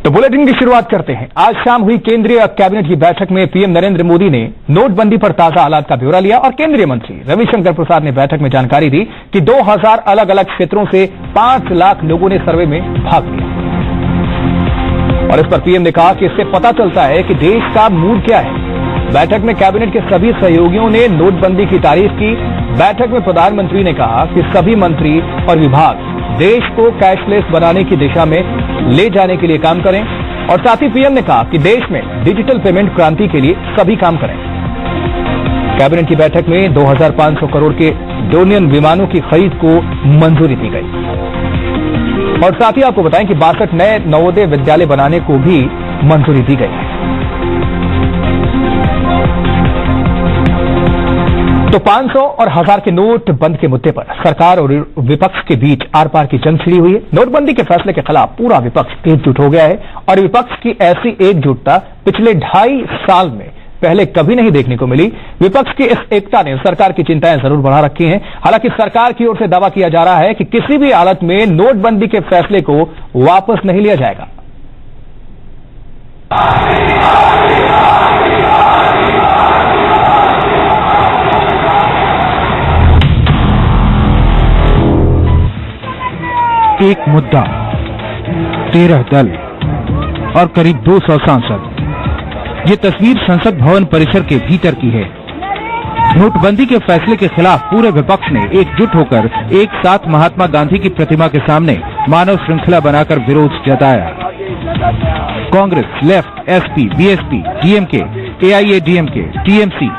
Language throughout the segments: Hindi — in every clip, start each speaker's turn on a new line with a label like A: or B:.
A: तो बुलेटिन की शुरुआत करते हैं। आज शाम हुई केंद्रीय कैबिनेट की बैठक में पीएम नरेंद्र मोदी ने नोटबंदी पर ताजा हालात का ब्यौरा लिया और केंद्रीय मंत्री रविशंकर प्रसाद ने बैठक में जानकारी दी कि 2000 अलग अलग क्षेत्रों से 5 लाख लोगों ने सर्वे में भाग लिया। और इस पर पीएम ने कहा कि इससे पता चलता है कि देश का मूड क्या है। बैठक में कैबिनेट के सभी सहयोगियों ने नोटबंदी की तारीफ की। बैठक में प्रधानमंत्री ने कहा कि सभी मंत्री और विभाग देश को कैशलेस बनाने की दिशा में ले जाने के लिए काम करें और साथ ही पीएम ने कहा कि देश में डिजिटल पेमेंट क्रांति के लिए सभी काम करें। कैबिनेट की बैठक में 2500 करोड़ के डोनियन विमानों की खरीद को मंजूरी दी गई और साथ ही आपको बताएं कि 62 नए नवोदय विद्यालय बनाने को भी मंजूरी दी गई है। तो 500 और 1000 के नोट बंद के मुद्दे पर सरकार और विपक्ष के बीच आर पार की जंग छिड़ी हुई है। नोटबंदी के फैसले के खिलाफ पूरा विपक्ष एकजुट हो गया है और विपक्ष की ऐसी एकजुटता पिछले 2.5 साल में पहले कभी नहीं देखने को मिली। विपक्ष की इस एकता ने सरकार की चिंताएं जरूर बढ़ा रखी हैं। हालांकि सरकार की ओर से दावा किया जा रहा है कि किसी भी हालत में नोटबंदी के फैसले को वापस नहीं लिया जाएगा।
B: एक मुद्दा, 13 दल और करीब 200 सांसद। ये तस्वीर संसद भवन परिसर के भीतर की है। नोटबंदी के फैसले के खिलाफ पूरे विपक्ष ने एकजुट होकर एक साथ महात्मा गांधी की प्रतिमा के सामने मानव श्रृंखला बनाकर विरोध जताया। Congress, left, SP, BSP, DMK, AIADMK, TMC,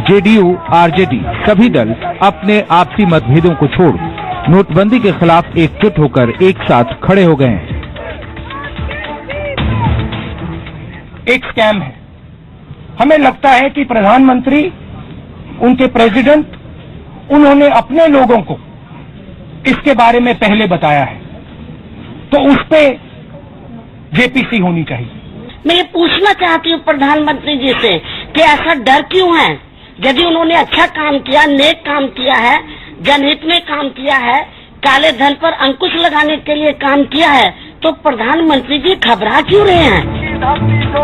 B: JDU, RJD सभी दल अपने आपसी मतभेदों को छोड़ नोटबंदी के खिलाफ एकजुट होकर एक साथ खड़े हो गए हैं।
C: एक स्कैम है। हमें लगता है कि प्रधानमंत्री, उनके प्रेसिडेंट, उन्होंने अपने लोगों को इसके बारे में पहले बताया है, तो उस पे जेपीसी होनी चाहिए।
D: मैं ये पूछना चाहती हूँ प्रधानमंत्री जी से कि ऐसा डर क्यों है? यदि उन्होंने अच्छा काम किया, नेक काम किया है, जनहित में काम किया है, काले धन पर अंकुश लगाने के लिए काम किया है, तो प्रधानमंत्री जी घबरा क्यों रहे हैं?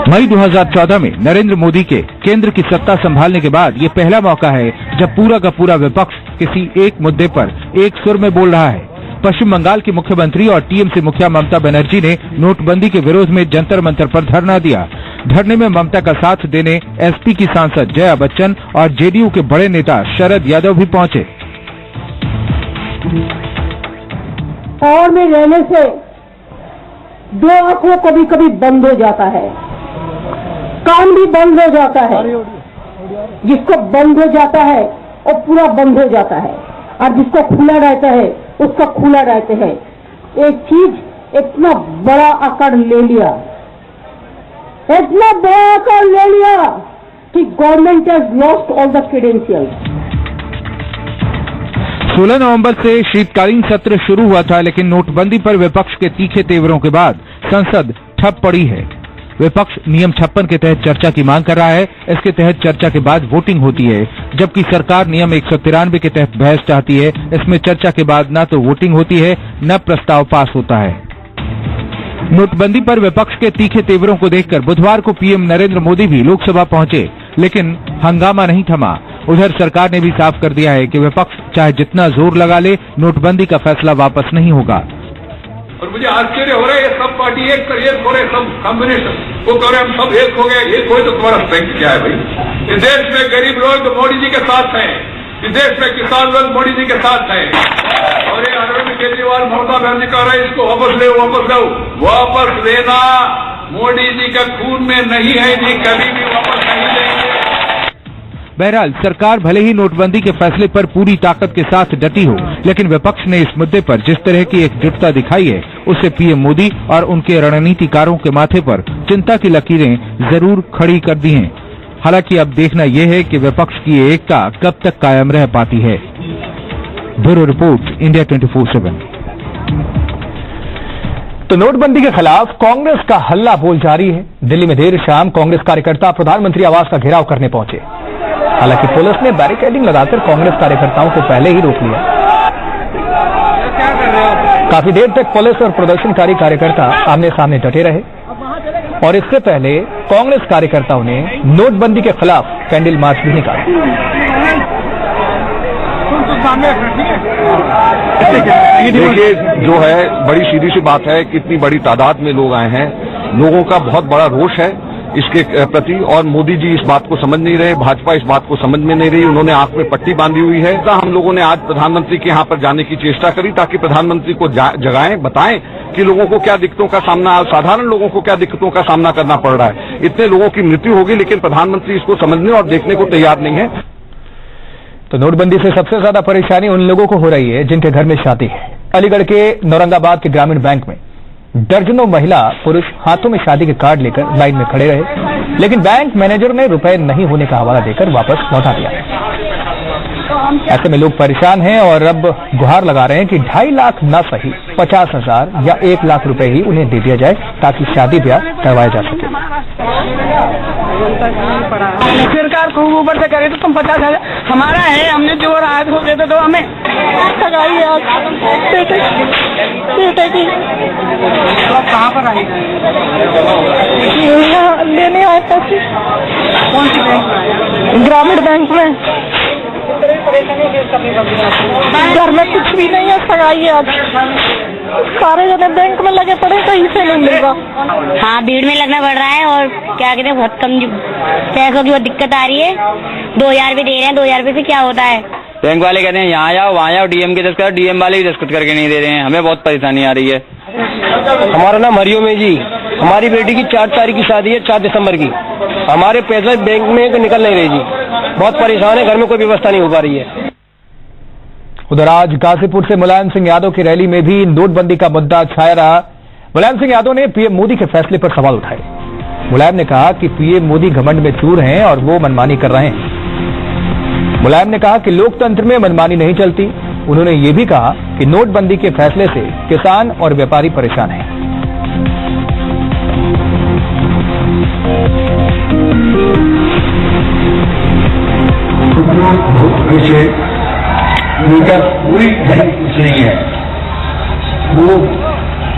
B: मई 2014 में नरेंद्र मोदी के केंद्र की सत्ता संभालने के बाद ये पहला मौका है जब पूरा का पूरा विपक्ष किसी एक मुद्दे पर एक सुर में बोल रहा है। पश्चिम बंगाल की मुख्यमंत्री और टीएमसी मुखिया ममता बनर्जी ने नोटबंदी के विरोध में जंतर मंतर पर धरना दिया। धरने में ममता का साथ देने एसपी की सांसद जया बच्चन और जेडीयू के बड़े नेता शरद यादव भी पहुंचे।
E: पावर में रहने से दो आंखों कभी कभी बंद हो जाता है, कान भी बंद हो जाता है। जिसको बंद हो जाता है वो पूरा बंद हो जाता है और जिसको खुला रहता है उसका खुला रहते हैं। एक चीज इतना बड़ा आकार ले लिया, इतना बड़ा आकार ले लिया कि government has lost all the credentials.
B: 16 नवंबर से शीतकालीन सत्र शुरू हुआ था, लेकिन नोटबंदी पर विपक्ष के तीखे तेवरों के बाद संसद ठप पड़ी है। विपक्ष नियम 56 के तहत चर्चा की मांग कर रहा है। इसके तहत चर्चा के बाद वोटिंग होती है, जबकि सरकार नियम 193 के तहत बहस चाहती है। इसमें चर्चा के बाद न तो वोटिंग होती है न प्रस्ताव पास होता है। नोटबंदी पर विपक्ष के तीखे तेवरों को देखकर बुधवार को पीएम नरेंद्र मोदी भी लोकसभा पहुंचे, लेकिन हंगामा नहीं थमा। उधर सरकार ने भी साफ कर दिया है कि विपक्ष चाहे जितना जोर लगा ले, नोटबंदी का फैसला वापस नहीं होगा।
F: और मुझे आश्चर्य हो रहा है, ये सब पार्टी एक हो रहे, सब कॉम्बिनेशन वो कह रहे हम सब एक हो गए। एक हो तो तुम्हारा स्ट्रेंथ क्या है भाई? इस देश में गरीब लोग मोदी जी के साथ हैं, इस देश में किसान लोग मोदी जी के साथ हैं। और ये अरविंद केजरीवाल, ममता बनर्जी कह रहे हैं इसको वापस ले, वापस लो। वापस लेना मोदी जी का खून में नहीं है जी, कभी भी वापस नहीं लेंगे।
B: बहरहाल सरकार भले ही नोटबंदी के फैसले पर पूरी ताकत के साथ डटी हो, लेकिन विपक्ष ने इस मुद्दे पर जिस तरह की एकजुटता दिखाई है, उससे पीएम मोदी और उनके रणनीतिकारों के माथे पर चिंता की लकीरें जरूर खड़ी कर दी हैं। हालांकि अब देखना यह है कि विपक्ष की एकता कब तक कायम रह पाती है। Bureau report, India 24/7।
A: तो नोटबंदी के खिलाफ कांग्रेस का हल्ला बोल जारी है। दिल्ली में देर शाम कांग्रेस कार्यकर्ता प्रधानमंत्री आवास का घेराव करने पहुंचे। हालांकि पुलिस ने बैरिकेडिंग लगाकर कांग्रेस कार्यकर्ताओं को पहले ही रोक लिया। काफी देर तक पुलिस और प्रदर्शनकारी कार्यकर्ता आमने सामने डटे रहे। और इससे पहले कांग्रेस कार्यकर्ताओं ने नोटबंदी के खिलाफ कैंडल मार्च भी निकाला।
G: देखिए, जो है बड़ी सीधी सी बात है कि इतनी बड़ी तादाद में लोग आए हैं, लोगों का बहुत बड़ा रोष है इसके प्रति, और मोदी जी इस बात को समझ नहीं रहे, भाजपा इस बात को समझ में नहीं रही। उन्होंने आंख में पट्टी बांधी हुई है। हम लोगों ने आज प्रधानमंत्री के यहां पर जाने की चेष्टा करी ताकि प्रधानमंत्री को जगाएं, बताएं कि लोगों को क्या दिक्कतों का सामना, साधारण लोगों को क्या दिक्कतों का सामना करना पड़ रहा है। इतने लोगों की मृत्यु होगी, लेकिन प्रधानमंत्री इसको समझने और देखने को तैयार नहीं है।
A: तो नोटबंदी से सबसे ज्यादा परेशानी उन लोगों को हो रही है जिनके घर में शादी है। अलीगढ़ के औरंगाबाद के ग्रामीण बैंक में दर्जनों महिला पुरुष हाथों में शादी के कार्ड लेकर लाइन में खड़े रहे, लेकिन बैंक मैनेजर ने रुपए नहीं होने का हवाला देकर वापस लौटा दिया। ऐसे में लोग परेशान हैं और अब गुहार लगा रहे हैं कि 2.5 लाख न सही 50,000 या 1 लाख रुपए ही उन्हें दे दिया जाए ताकि शादी ब्याह करवाया जा सके।
E: सरकार खूब ऊपर से करे तो तुम 50,000 हमारा है, हमने जो राहत हो देते तो हमें सगाई बेटे की कहाँ पर आई लेने आए पैसे। कौन सी बैंक? ग्रामीण बैंक में। घर में कुछ भी नहीं है, सगाई है आज। सारे जने बैंक में लगे पड़े, कहीं से नहीं मिलेगा।
H: हाँ, भीड़ में लगना पड़ रहा है और क्या कहते हैं, बहुत कम पैसों की बहुत दिक्कत आ रही है। 2,000 रुपये दे रहे हैं, 2,000 रुपये से क्या होता है।
I: बैंक वाले कहते हैं यहाँ जाओ वहाँ जाओ, डीएम के दस्तखत, डीएम वाले भी दस्तखत करके नहीं दे रहे हैं। हमें बहुत परेशानी आ रही है।
J: हमारा नाम हरिओम है जी। हमारी बेटी की 4 तारीख की शादी है, 4 दिसंबर की। हमारे पैसे बैंक में निकल नहीं रहे जी, बहुत परेशान है, घर में कोई व्यवस्था नहीं हो पा रही है।
A: उधर आज गाजीपुर से मुलायम सिंह यादव की रैली में भी नोटबंदी का मुद्दा छाया रहा। मुलायम सिंह यादव ने पीएम मोदी के फैसले पर सवाल उठाए। मुलायम ने कहा कि पीएम मोदी घमंड में चूर हैं और वो मनमानी कर रहे हैं। मुलायम ने कहा कि लोकतंत्र में मनमानी नहीं चलती। उन्होंने ये भी कहा कि नोटबंदी के फैसले से किसान और व्यापारी परेशान हैं।
K: पूरी कुछ नहीं है, वो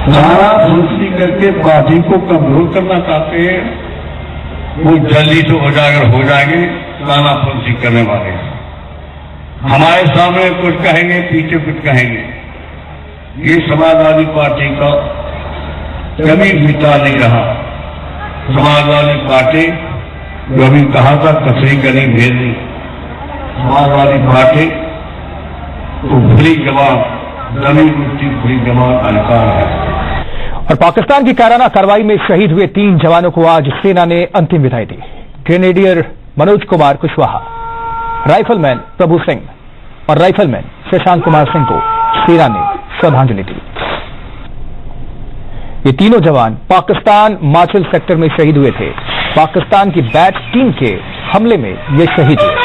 K: सारा फंसी करके पार्टी को कमजोर करना चाहते हैं। वो जल्दी से उजागर हो जाएंगे, सारा फंसी करने वाले हैं। हमारे सामने कुछ कहेंगे, पीछे कुछ कहेंगे। ये समाजवादी पार्टी का कभी मिटा नहीं रहा। समाजवादी पार्टी जो अभी कहा था कचरी करी भेजनी, समाजवादी पार्टी तो खुली जवाब, जमीन मुट्ठी खुली जवाब अधिकार है।
A: और पाकिस्तान की कायराना कार्रवाई में शहीद हुए 3 जवानों को आज सेना ने अंतिम विदाई दी। ग्रेनेडियर मनोज कुमार कुशवाहा, राइफलमैन प्रभु सिंह और राइफलमैन शशांक कुमार सिंह को सेना ने श्रद्धांजलि दी। ये तीनों जवान पाकिस्तान माचल सेक्टर में शहीद हुए थे। पाकिस्तान की बैट टीम के हमले में ये शहीद हुए।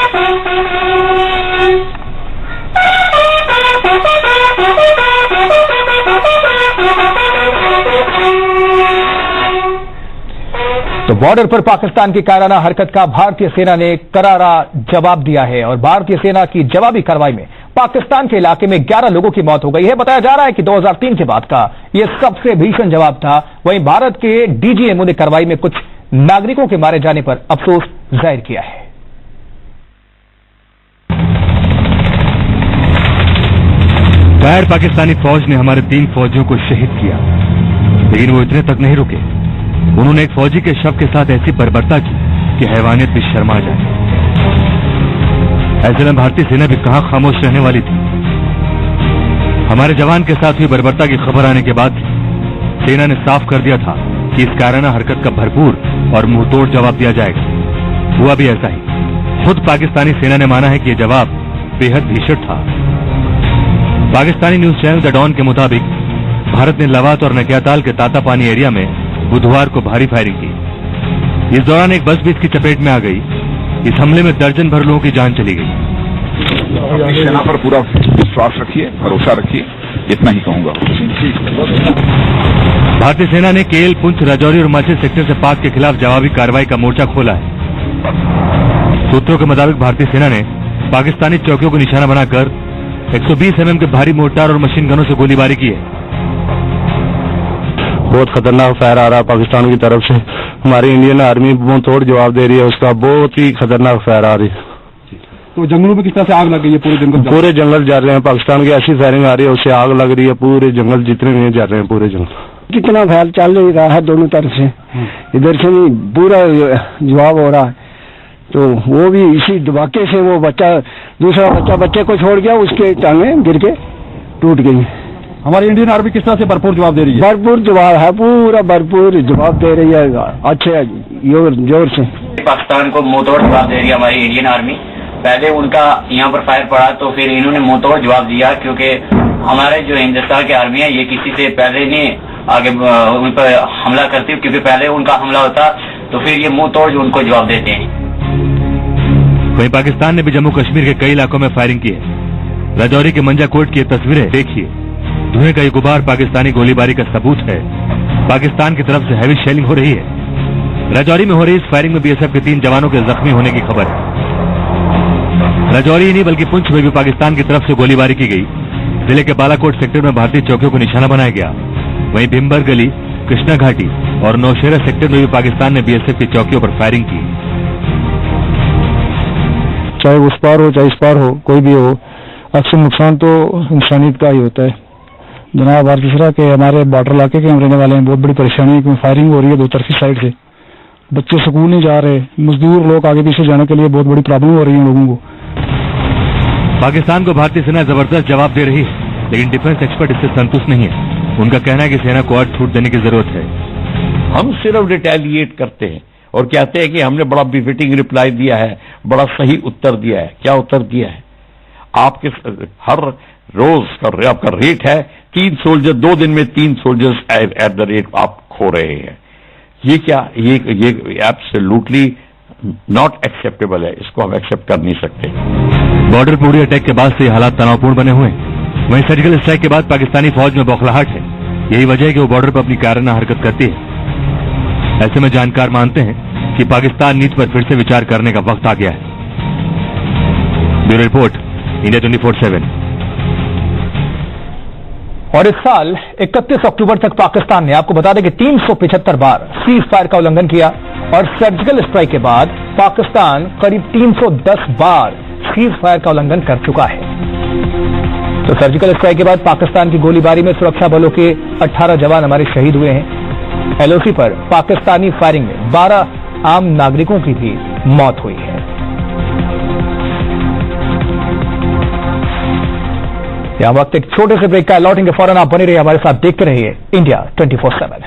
A: तो बॉर्डर पर पाकिस्तान की कायराना हरकत का भारतीय सेना ने करारा जवाब दिया है और भारतीय सेना की जवाबी कार्रवाई में पाकिस्तान के इलाके में 11 लोगों की मौत हो गई है। बताया जा रहा है कि 2003 के बाद का यह सबसे भीषण जवाब था। वहीं भारत के डीजीएमओ ने कार्रवाई में कुछ नागरिकों के मारे जाने पर अफसोस जाहिर किया है।
L: गैर पाकिस्तानी फौज ने हमारे 3 फौजियों को शहीद किया, लेकिन वो इतने तक नहीं रुके। उन्होंने एक फौजी के शव के साथ ऐसी बर्बरता की कि हैवानियत भी शर्मा जाए। ऐसे में भारतीय सेना भी कहां खामोश रहने वाली थी। हमारे जवान के साथ हुई बर्बरता की खबर आने के बाद सेना ने साफ कर दिया था कि इस कायराना हरकत का भरपूर और मुंहतोड़ जवाब दिया जाएगा। हुआ भी ऐसा ही। खुद पाकिस्तानी सेना ने माना है कि यह जवाब बेहद भीषण था। Pakistani news channel the Dawn के मुताबिक भारत ने लवात और नकियाताल के तातापानी एरिया में बुधवार को भारी फायरिंग की। इस दौरान एक बस भी इसकी चपेट में आ गई। इस हमले में दर्जन भर लोगों की जान चली गई।
G: सेना पर पूरा विश्वास रखिए, भरोसा रखिए, इतना ही कहूंगा।
L: भारतीय सेना ने केएल, पुंछ, राजौरी और माचल सेक्टर से पाक के खिलाफ जवाबी कार्रवाई का मोर्चा खोला है। सूत्रों के मुताबिक भारतीय सेना ने पाकिस्तानी चौकियों को निशाना बनाकर 120 mm के भारी मोर्टार और मशीन गनों से गोलीबारी की है।
J: बहुत खतरनाक फायर आ रहा है पाकिस्तान की तरफ से।
M: हमारी इंडियन आर्मी मुंह तोड़ जवाब दे रही है, उसका बहुत ही खतरनाक फायर आ रही है।
N: तो जंगलों में किस तरह से आग लग गई है?
M: पूरे जंगल जल रहे हैं, पाकिस्तान की ऐसी फायरिंग आ रही है, उससे आग लग रही है, पूरे जंगल जितने भी जल रहे हैं, पूरे जंगल।
J: कितना फैल चल रहा है दोनों तरफ से, इधर से भी पूरा जवाब हो रहा है, तो वो भी इसी धमाके से वो बच्चा, दूसरा बच्चे को छोड़ गया, उसके टांगे गिर के टूट गई।
N: हमारी इंडियन आर्मी किस तरह से भरपूर जवाब दे रही है?
J: भरपूर जवाब है, पूरा भरपूर जवाब दे रही है, अच्छे जोर से।
O: पाकिस्तान को मुंहतोड़ जवाब दे रही है हमारी इंडियन आर्मी। पहले उनका यहाँ पर फायर पड़ा तो फिर इन्होंने मुंहतोड़ जवाब दिया, क्योंकि हमारे जो हिंदुस्तान की आर्मी है ये किसी से पहले नहीं आगे उन पर हमला करती, क्योंकि पहले उनका हमला होता तो फिर ये मुंहतोड़ उनको जवाब देते हैं।
L: वहीं पाकिस्तान ने भी जम्मू कश्मीर के कई इलाकों में फायरिंग की है। राजौरी के मंजाकोट की तस्वीरें देखिए, धुएं का ये गुबार पाकिस्तानी गोलीबारी का सबूत है। पाकिस्तान की तरफ से हैवी शेलिंग हो रही है। राजौरी में हो रही इस फायरिंग में बीएसएफ के 3 जवानों के जख्मी होने की खबर है। राजौरी ही नहीं बल्कि पुंछ में भी पाकिस्तान की तरफ से गोलीबारी की गई। जिले के बालाकोट सेक्टर में भारतीय चौकियों को निशाना बनाया गया। वहीं भीमबर गली, कृष्णा घाटी और नौशेरा सेक्टर में भी पाकिस्तान ने बीएसएफ की चौकियों पर फायरिंग की।
M: चाहे उस पार हो चाहे इस पार हो, कोई भी हो, अक्सर नुकसान तो इंसानियत का ही होता है। जनाब आरतीसरा के हमारे बॉर्डर इलाके के हम रहने वाले हैं, बहुत बड़ी परेशानी है क्योंकि फायरिंग हो रही है 2 तरफी साइड से। बच्चे स्कूल नहीं जा रहे, मजदूर लोग आगे पीछे जाने के लिए बहुत बड़ी प्रॉब्लम हो रही है लोगों को।
L: पाकिस्तान को भारतीय सेना जबरदस्त जवाब दे रही है, लेकिन डिफेंस एक्सपर्ट इससे संतुष्ट नहीं है। उनका कहना है कि सेना को और छूट देने की जरूरत है।
P: हम सिर्फ रिटेलिएट करते हैं और कहते हैं कि हमने बड़ा बिफिटिंग रिप्लाई दिया है, बड़ा सही उत्तर दिया है। क्या उत्तर दिया है? आपके हर रोज का आपका रेट है 3 सोल्जर, 2 दिन में 3 सोल्जर्स एट द रेट आप खो रहे हैं। ये क्या, ये एब्सोल्युटली नॉट एक्सेप्टेबल है, इसको हम एक्सेप्ट कर नहीं सकते।
L: बॉर्डर पूरी अटैक के बाद से हालात तनावपूर्ण बने हुए हैं। वहीं सर्जिकल स्ट्राइक के बाद पाकिस्तानी फौज में बौखलाहट है। यही वजह है कि वो बॉर्डर पर अपनी कायराना हरकत करती है। ऐसे में जानकार मानते हैं कि पाकिस्तान नीति पर फिर से विचार करने का वक्त आ गया है। Bureau report, India 24/7।
A: और इस साल 31 अक्टूबर तक पाकिस्तान ने, आपको बता दें कि 375 बार सीज फायर का उल्लंघन किया और सर्जिकल स्ट्राइक के बाद पाकिस्तान करीब 310 बार सीज फायर का उल्लंघन कर चुका है। तो सर्जिकल स्ट्राइक के बाद पाकिस्तान की गोलीबारी में सुरक्षा बलों के 18 जवान हमारे शहीद हुए हैं। एलओसी पर पाकिस्तानी फायरिंग में 12 आम नागरिकों की भी मौत हुई है। यहां वक्त एक छोटे से ब्रेक का, लौटेंगे फौरन। आप बने रहिए हमारे साथ, देखते रहिए इंडिया 24/7।